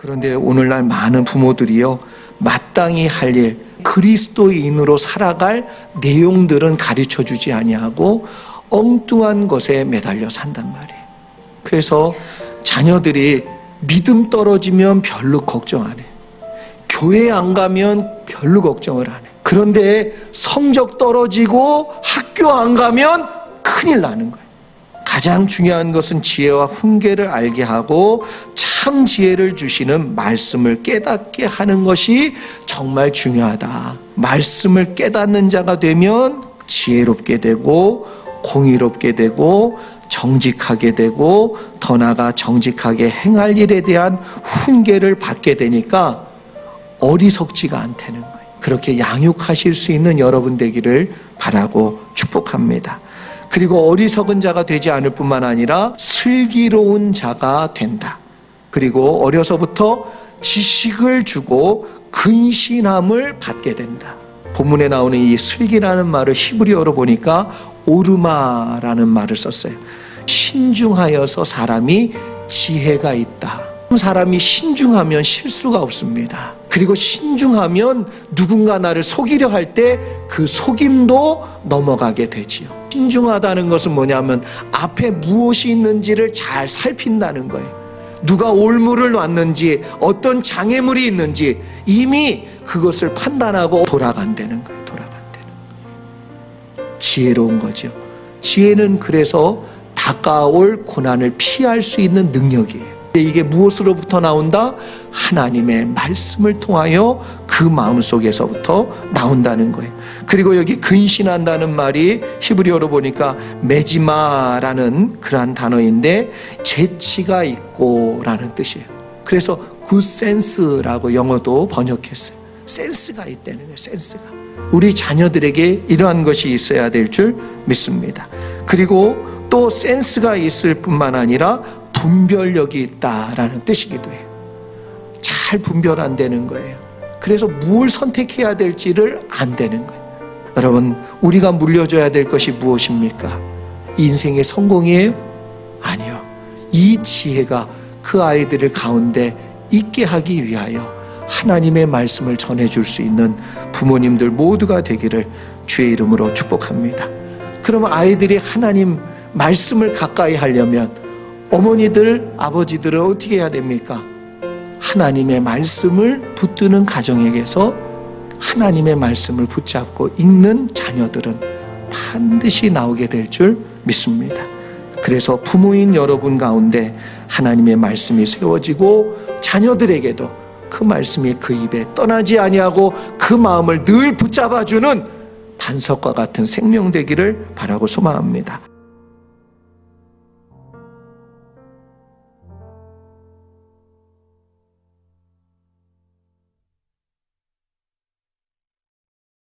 그런데 오늘날 많은 부모들이요, 마땅히 할 일, 그리스도인으로 살아갈 내용들은 가르쳐주지 아니하고 엉뚱한 것에 매달려 산단 말이에요. 그래서 자녀들이 믿음 떨어지면 별로 걱정 안 해. 교회 안 가면 별로 걱정을 안 해. 그런데 성적 떨어지고 학교 안 가면 큰일 나는 거예요. 가장 중요한 것은 지혜와 훈계를 알게 하고 참 지혜를 주시는 말씀을 깨닫게 하는 것이 정말 중요하다. 말씀을 깨닫는 자가 되면 지혜롭게 되고 공의롭게 되고 정직하게 되고 더 나아가 정직하게 행할 일에 대한 훈계를 받게 되니까 어리석지가 않다는 거예요. 그렇게 양육하실 수 있는 여러분 되기를 바라고 축복합니다. 그리고 어리석은 자가 되지 않을 뿐만 아니라 슬기로운 자가 된다. 그리고 어려서부터 지식을 주고 근신함을 받게 된다. 본문에 나오는 이 슬기라는 말을 히브리어로 보니까 오르마라는 말을 썼어요. 신중하여서 사람이 지혜가 있다. 사람이 신중하면 실수가 없습니다. 그리고 신중하면 누군가 나를 속이려 할 때 그 속임도 넘어가게 되지요. 신중하다는 것은 뭐냐면 앞에 무엇이 있는지를 잘 살핀다는 거예요. 누가 올무를 놨는지 어떤 장애물이 있는지 이미 그것을 판단하고 돌아간다는 거예요. 돌아간다는 거예요. 지혜로운 거죠. 지혜는 그래서 다가올 고난을 피할 수 있는 능력이에요. 이게 무엇으로부터 나온다? 하나님의 말씀을 통하여 그 마음속에서부터 나온다는 거예요. 그리고 여기 근신한다는 말이 히브리어로 보니까 메지마라는 그러한 단어인데 재치가 있고 라는 뜻이에요. 그래서 굿센스라고 영어도 번역했어요. 센스가 있다는 거예요. 센스가. 우리 자녀들에게 이러한 것이 있어야 될 줄 믿습니다. 그리고 또 센스가 있을 뿐만 아니라 분별력이 있다라는 뜻이기도 해요. 잘 분별 안 되는 거예요. 그래서 뭘 선택해야 될지를 안 되는 거예요. 여러분, 우리가 물려줘야 될 것이 무엇입니까? 인생의 성공이에요? 아니요. 이 지혜가 그 아이들을 가운데 있게 하기 위하여 하나님의 말씀을 전해줄 수 있는 부모님들 모두가 되기를 주의 이름으로 축복합니다. 그러면 아이들이 하나님 말씀을 가까이 하려면 어머니들, 아버지들은 어떻게 해야 됩니까? 하나님의 말씀을 붙드는 가정에게서 하나님의 말씀을 붙잡고 읽는 자녀들은 반드시 나오게 될 줄 믿습니다. 그래서 부모인 여러분 가운데 하나님의 말씀이 세워지고 자녀들에게도 그 말씀이 그 입에 떠나지 아니하고 그 마음을 늘 붙잡아주는 반석과 같은 생명 되기를 바라고 소망합니다.